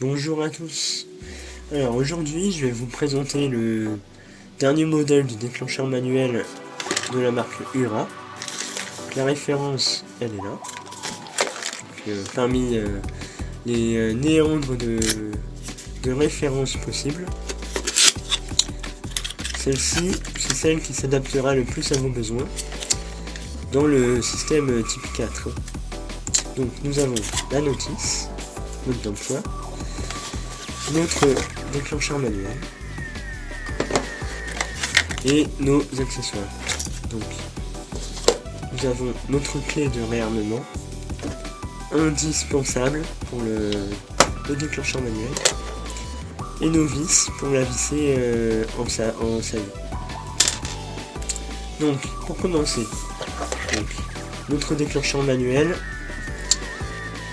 Bonjour à tous. Alors aujourd'hui je vais vous présenter le dernier modèle du déclencheur manuel de la marque Ura. La référence elle est là. Parmi les néandres de référence possibles, celle-ci c'est celle qui s'adaptera le plus à vos besoins dans le système type 4. Donc nous avons la notice, mode d'emploi, notre déclencheur manuel et nos accessoires. Donc nous avons notre clé de réarmement indispensable pour le déclencheur manuel et nos vis pour la visser en saillie. Donc pour commencer, notre déclencheur manuel.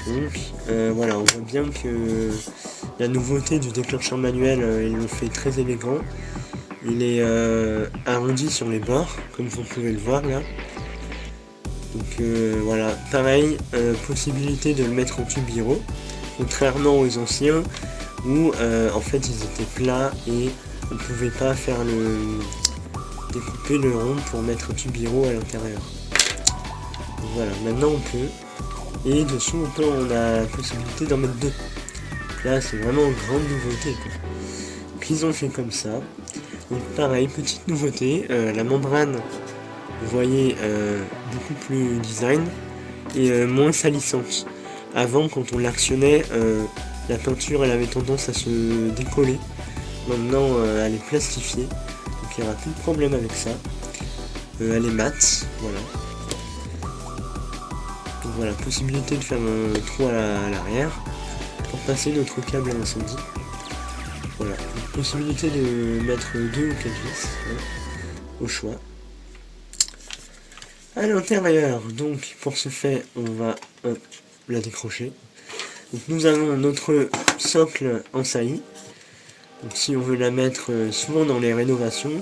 Donc voilà, on voit bien que la nouveauté du déclencheur manuel, il le fait très élégant. Il est arrondi sur les bords, comme vous pouvez le voir là. Donc voilà, pareil, possibilité de le mettre au tubiro, contrairement aux anciens où en fait ils étaient plats et on ne pouvait pas faire découper le rond pour mettre un tubiro à l'intérieur. Donc voilà, maintenant on peut. Et dessous on a la possibilité d'en mettre deux. Donc là c'est vraiment une grande nouveauté quoi. Donc ils ont fait comme ça. Donc pareil, petite nouveauté, la membrane, vous voyez, beaucoup plus design et moins salissante. Avant quand on l'actionnait, la peinture elle avait tendance à se décoller. Maintenant elle est plastifiée, donc il n'y aura plus de problème avec ça. Elle est mate, voilà. Donc voilà, possibilité de faire un trou à l'arrière pour passer notre câble à incendie. Voilà, donc possibilité de mettre 2 ou 4 vis au choix. À l'intérieur, donc pour ce fait, on va la décrocher. Donc nous avons notre socle en saillie. Donc si on veut la mettre souvent dans les rénovations,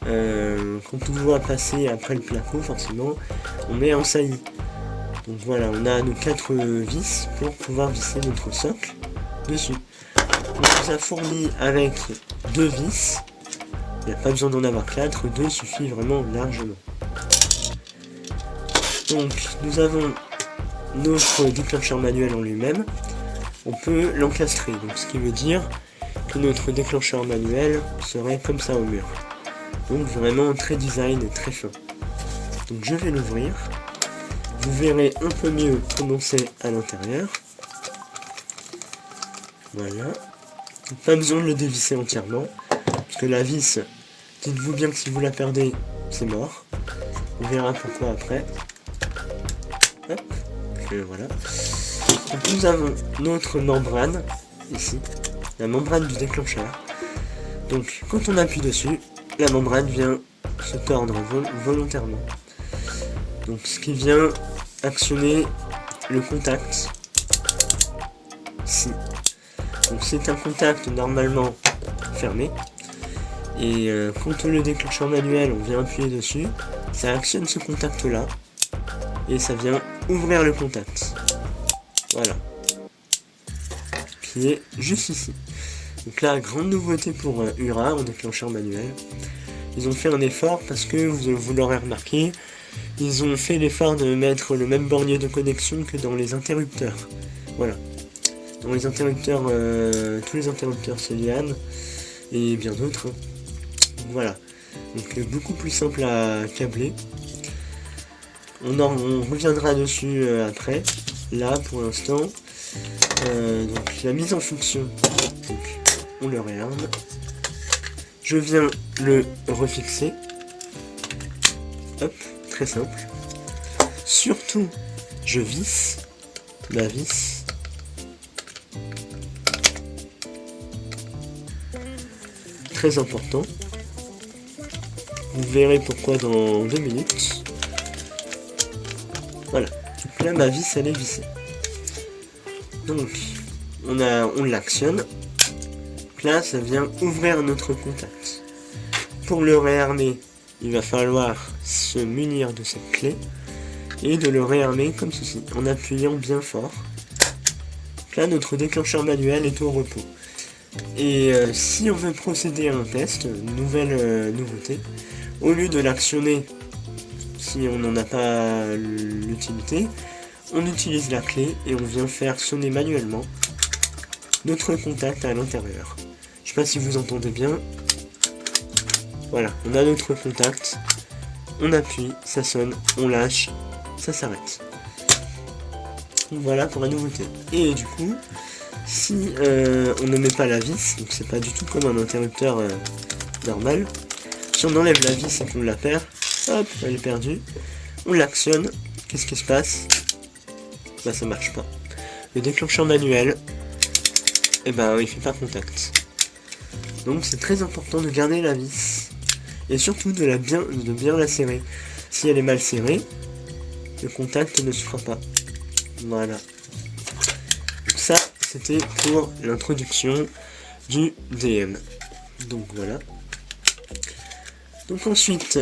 quand on doit passer après le placo, forcément, on met en saillie. Donc voilà, on a nos 4 vis pour pouvoir visser notre socle dessus. On nous a fourni avec 2 vis. Il n'y a pas besoin d'en avoir 4, 2 suffit vraiment largement. Donc nous avons notre déclencheur manuel en lui-même. On peut l'encastrer, donc ce qui veut dire que notre déclencheur manuel serait comme ça au mur. Donc vraiment très design et très fin. Donc je vais l'ouvrir. Vous verrez un peu mieux comment c'est à l'intérieur. Voilà. Pas besoin de le dévisser entièrement. Parce que la vis, dites-vous bien que si vous la perdez, c'est mort. On verra pourquoi après. Hop. Et voilà. Donc nous avons notre membrane, ici. La membrane du déclencheur. Donc quand on appuie dessus, la membrane vient se tordre volontairement. Donc ce qui vient actionner le contact ici. Donc c'est un contact normalement fermé. Et quand le déclencheur manuel, on vient appuyer dessus, ça actionne ce contact là. Et ça vient ouvrir le contact. Voilà. Qui est juste ici. Donc là, grande nouveauté pour Ura en déclencheur manuel. Ils ont fait un effort parce que vous l'aurez remarqué, ils ont fait l'effort de mettre le même bornier de connexion que dans les interrupteurs. Voilà. Dans les interrupteurs, tous les interrupteurs Celian et bien d'autres. Voilà. Donc beaucoup plus simple à câbler. On reviendra dessus après. Là, pour l'instant, donc la mise en fonction. Donc, on le réarme. Je viens le refixer. Hop, très simple. Surtout, je visse la vis. Très important. Vous verrez pourquoi dans 2 minutes. Voilà. Donc là, ma vis, elle est vissée. Donc, on l'actionne. Là, ça vient ouvrir notre contact. Pour le réarmer, il va falloir se munir de cette clé et de le réarmer comme ceci, en appuyant bien fort. Donc là, notre déclencheur manuel est au repos. Et si on veut procéder à un test, une nouvelle nouveauté, au lieu de l'actionner si on n'en a pas l'utilité, on utilise la clé et on vient faire sonner manuellement notre contact à l'intérieur. Je sais pas si vous entendez bien. Voilà, on a notre contact, on appuie, ça sonne, on lâche, ça s'arrête. Donc voilà pour la nouveauté. Et du coup, si on ne met pas la vis, donc c'est pas du tout comme un interrupteur normal, si on enlève la vis et qu'on la perd, hop, elle est perdue, on l'actionne, qu'est-ce qui se passe? Bah ça marche pas. Le déclencheur manuel, et ben il fait pas contact. Donc c'est très important de garder la vis, et surtout de bien la serrer. Si elle est mal serrée, le contact ne se fera pas. Voilà. Donc ça, c'était pour l'introduction du DM. Donc voilà. Donc ensuite,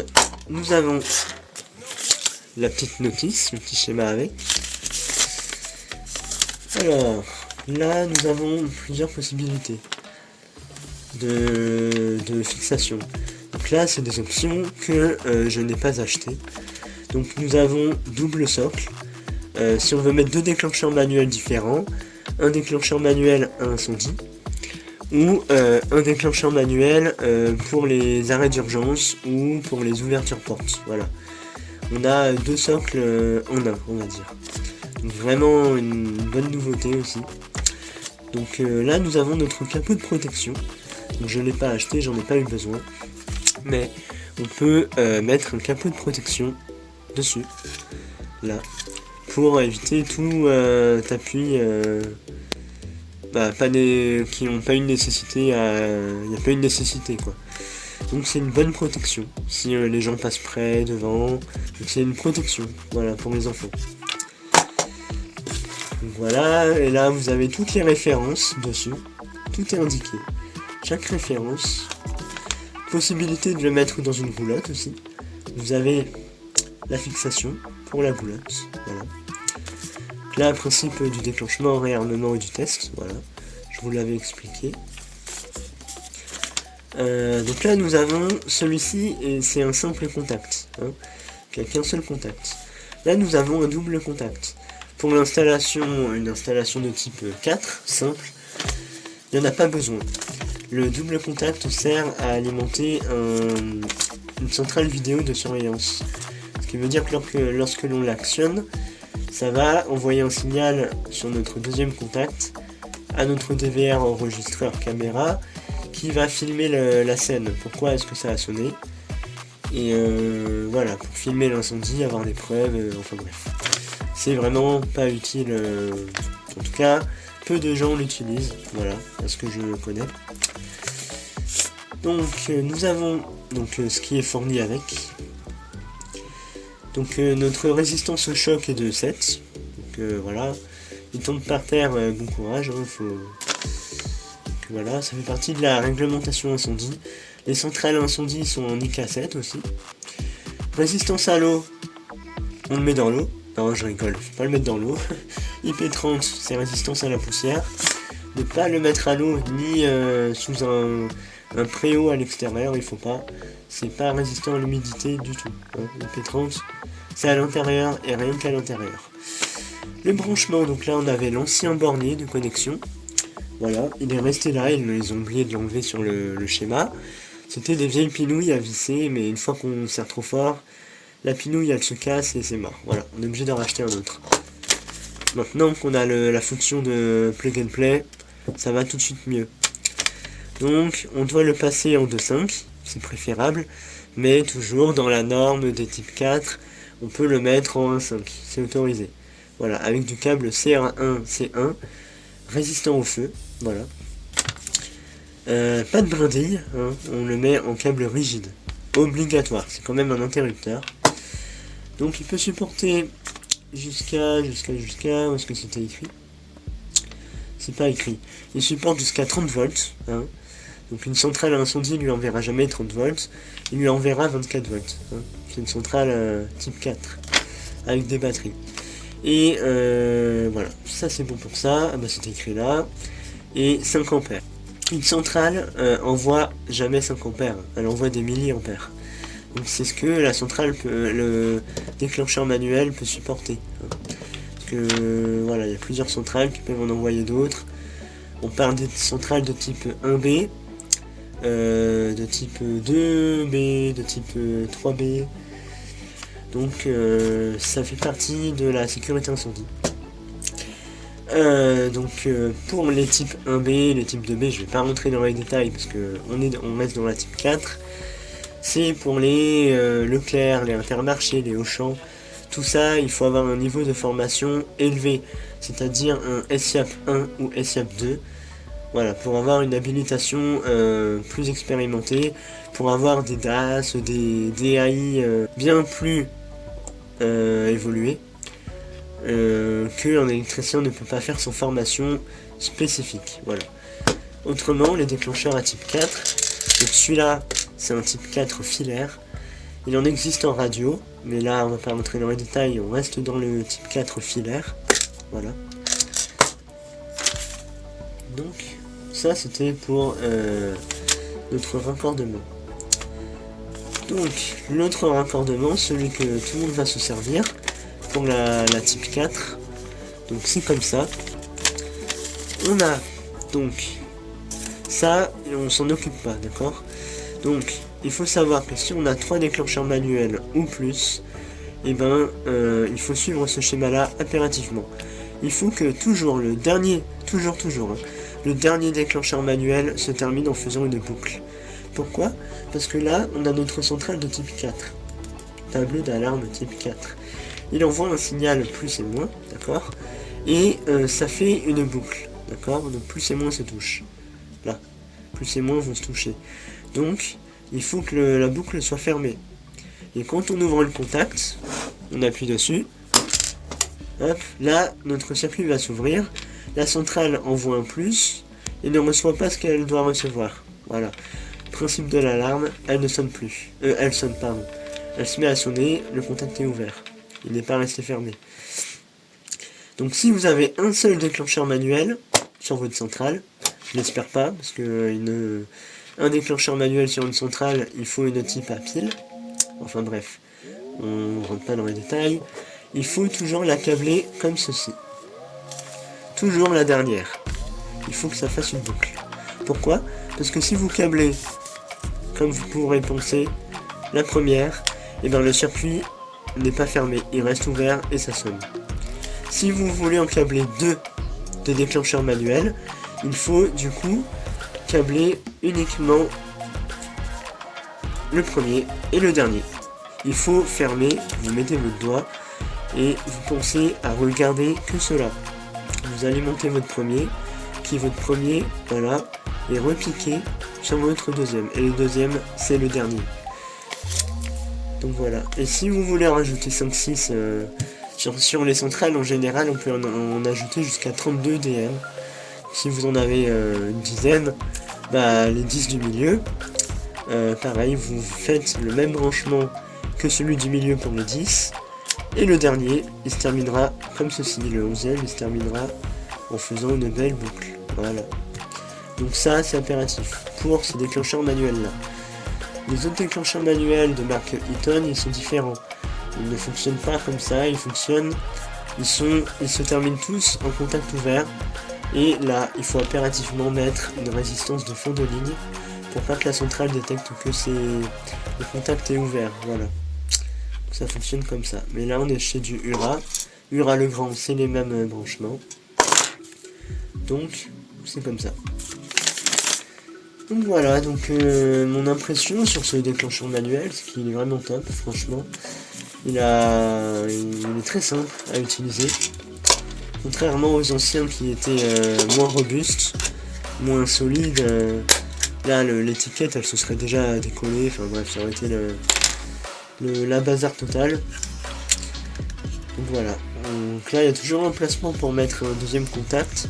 nous avons la petite notice, le petit schéma avec. Alors, là, nous avons plusieurs possibilités de fixation. Donc là, c'est des options que je n'ai pas achetées. Donc nous avons double socle. Si on veut mettre deux déclencheurs manuels différents, un déclencheur manuel à incendie, ou un déclencheur manuel pour les arrêts d'urgence ou pour les ouvertures portes. Voilà. On a deux socles en un, on va dire. Donc vraiment une bonne nouveauté aussi. Donc là nous avons notre capot de protection. Donc je ne l'ai pas acheté, j'en ai pas eu besoin. Mais on peut mettre un capot de protection dessus. Là. Pour éviter tout appui qui n'ont pas une nécessité il n'y a pas une nécessité quoi. Donc c'est une bonne protection si les gens passent près, devant. Donc c'est une protection, voilà, pour les enfants. Donc voilà, et là vous avez toutes les références dessus. Tout est indiqué. Chaque référence. Possibilité de le mettre dans une roulotte aussi. Vous avez la fixation pour la roulotte, voilà. Là, le principe du déclenchement, réarmement et du test, voilà, je vous l'avais expliqué. Donc là, nous avons celui-ci, et c'est un simple contact, hein, il n'y a qu'un seul contact. Là, nous avons un double contact. Pour l'installation, une installation de type 4, simple, il n'y en a pas besoin. Le double contact sert à alimenter une centrale vidéo de surveillance. Ce qui veut dire que lorsque l'on l'actionne, ça va envoyer un signal sur notre deuxième contact à notre DVR enregistreur caméra qui va filmer la scène. Pourquoi est-ce que ça a sonné? Et voilà, pour filmer l'incendie, avoir des preuves, enfin bref. C'est vraiment pas utile, en tout cas, peu de gens l'utilisent, voilà, parce que je le connais. Donc nous avons ce qui est fourni avec. Donc notre résistance au choc est de 7. Donc voilà. Il tombe par terre, bon courage. Donc, voilà, ça fait partie de la réglementation incendie. Les centrales incendie sont en IK7 aussi. Résistance à l'eau, on le met dans l'eau. Non, je rigole, faut pas le mettre dans l'eau. IP30, c'est résistance à la poussière. Ne pas le mettre à l'eau ni sous un préau à l'extérieur, il faut pas. C'est pas résistant à l'humidité du tout. Hein. IP30, c'est à l'intérieur et rien qu'à l'intérieur. Le branchement, donc là on avait l'ancien bornier de connexion. Voilà, il est resté là, ils ont oublié de l'enlever sur le schéma. C'était des vieilles pinouilles à visser, mais une fois qu'on serre trop fort, la pinouille elle se casse et c'est mort. Voilà, on est obligé d'en racheter un autre. Maintenant qu'on a la fonction de plug and play, ça va tout de suite mieux. Donc on doit le passer en 2.5, c'est préférable, mais toujours dans la norme des types 4, on peut le mettre en 1.5, c'est autorisé. Voilà, avec du câble CR1C1, résistant au feu, voilà. Pas de brindille, hein, on le met en câble rigide, obligatoire, c'est quand même un interrupteur. Donc il peut supporter jusqu'à, où est-ce que c'était écrit? C'est pas écrit. Il supporte jusqu'à 30 volts, hein. Donc une centrale à incendie lui enverra jamais 30 volts, il lui enverra 24 volts. Hein. C'est une centrale type 4, avec des batteries. Et voilà, ça c'est bon pour ça. Ah bah c'est écrit là. Et 5 ampères. Une centrale envoie jamais 5 ampères, elle envoie des milliampères. Donc c'est ce que la centrale peut, le déclencheur manuel peut supporter. Parce que voilà, il y a plusieurs centrales qui peuvent en envoyer d'autres. On parle des centrales de type 1B, de type 2B, de type 3B. Donc ça fait partie de la sécurité incendie. Pour les types 1B, les types 2B, je vais pas rentrer dans les détails parce que on reste dans la type 4. C'est pour les Leclerc, les Intermarchés, les Auchan. Tout ça, il faut avoir un niveau de formation élevé, c'est-à-dire un SIAP 1 ou SIAP 2. Voilà, pour avoir une habilitation plus expérimentée, pour avoir des DAS, des DAI bien plus évolués, qu'un électricien ne peut pas faire sans formation spécifique. Voilà. Autrement, les déclencheurs à type 4, donc celui-là, c'est un type 4 filaire. Il en existe en radio, mais là, on va pas rentrer dans les détails, on reste dans le type 4 filaire. Voilà. Donc, ça, c'était pour notre raccordement. Donc, l'autre raccordement, celui que tout le monde va se servir, pour la type 4. Donc, c'est comme ça. On a, donc, ça, on s'en occupe pas, d'accord? Donc, il faut savoir que si on a 3 déclencheurs manuels ou plus, et ben, il faut suivre ce schéma-là impérativement. Il faut que toujours le dernier, le dernier déclencheur manuel se termine en faisant une boucle. Pourquoi? Parce que là, on a notre centrale de type 4. Tableau d'alarme type 4. Il envoie un signal plus et moins, d'accord? Et ça fait une boucle, d'accord? Donc plus et moins se touchent. Là, plus et moins vont se toucher. Donc, il faut que la boucle soit fermée. Et quand on ouvre le contact, on appuie dessus. Hop, là, notre circuit va s'ouvrir. La centrale envoie un plus et ne reçoit pas ce qu'elle doit recevoir. Voilà. Principe de l'alarme, elle ne sonne plus. Elle sonne, pardon. Elle se met à sonner, le contact est ouvert. Il n'est pas resté fermé. Donc si vous avez un seul déclencheur manuel sur votre centrale, je l'espère pas, parce que un déclencheur manuel sur une centrale, il faut une type à pile. Enfin bref, on ne rentre pas dans les détails. Il faut toujours la câbler comme ceci. Toujours la dernière. Il faut que ça fasse une boucle. Pourquoi? Parce que si vous câblez, comme vous pourrez penser, la première, et bien le circuit n'est pas fermé, il reste ouvert et ça sonne. Si vous voulez en câbler deux des déclencheurs manuels, il faut du coup câbler uniquement le premier et le dernier. Il faut fermer, vous mettez votre doigt et vous pensez à regarder que cela. Vous alimentez votre premier, qui est votre premier, voilà, et repiquez sur votre deuxième. Et le deuxième, c'est le dernier. Donc voilà. Et si vous voulez en rajouter 5-6 sur les centrales, en général, on peut en ajouter jusqu'à 32 DM. Si vous en avez une dizaine, bah, les 10 du milieu, pareil, vous faites le même branchement que celui du milieu pour les 10. Et le dernier, il se terminera comme ceci. Le 11e, il se terminera en faisant une belle boucle. Voilà. Donc ça, c'est impératif pour ces déclencheurs manuels-là. Les autres déclencheurs manuels de marque Eaton, ils sont différents. Ils ne fonctionnent pas comme ça, ils se terminent tous en contact ouvert. Et là, il faut impérativement mettre une résistance de fond de ligne pour pas que la centrale détecte que le contact est ouvert. Voilà. Ça fonctionne comme ça. Mais là, on est chez du Ura. Ura le grand, c'est les mêmes branchements. Donc, c'est comme ça. Donc voilà, donc mon impression sur ce déclencheur manuel, c'est qu'il est vraiment top, franchement. Il est très simple à utiliser. Contrairement aux anciens qui étaient moins robustes, moins solides. Là, l'étiquette, elle se serait déjà décollée. Enfin bref, ça aurait été la bazar totale. Donc voilà. Donc là, il y a toujours un emplacement pour mettre un deuxième contact.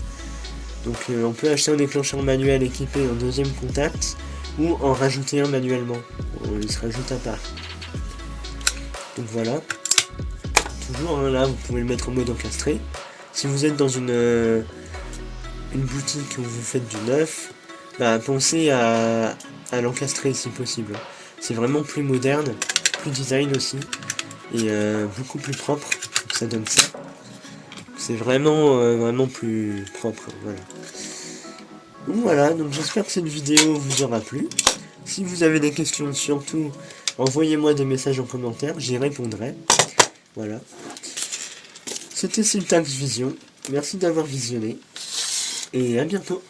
Donc on peut acheter un déclencheur manuel équipé en deuxième contact ou en rajouter un manuellement. Il se rajoute à part. Donc voilà. toujours, hein, là vous pouvez le mettre en mode encastré. Si vous êtes dans une boutique où vous faites du neuf, bah, pensez à l'encastrer si possible. C'est vraiment plus moderne, plus design aussi, et beaucoup plus propre, donc ça donne ça. C'est vraiment, vraiment plus propre, voilà. Donc voilà, donc j'espère que cette vidéo vous aura plu. Si vous avez des questions, surtout, envoyez-moi des messages en commentaire, j'y répondrai. Voilà. C'était Syntax Vision, merci d'avoir visionné, et à bientôt.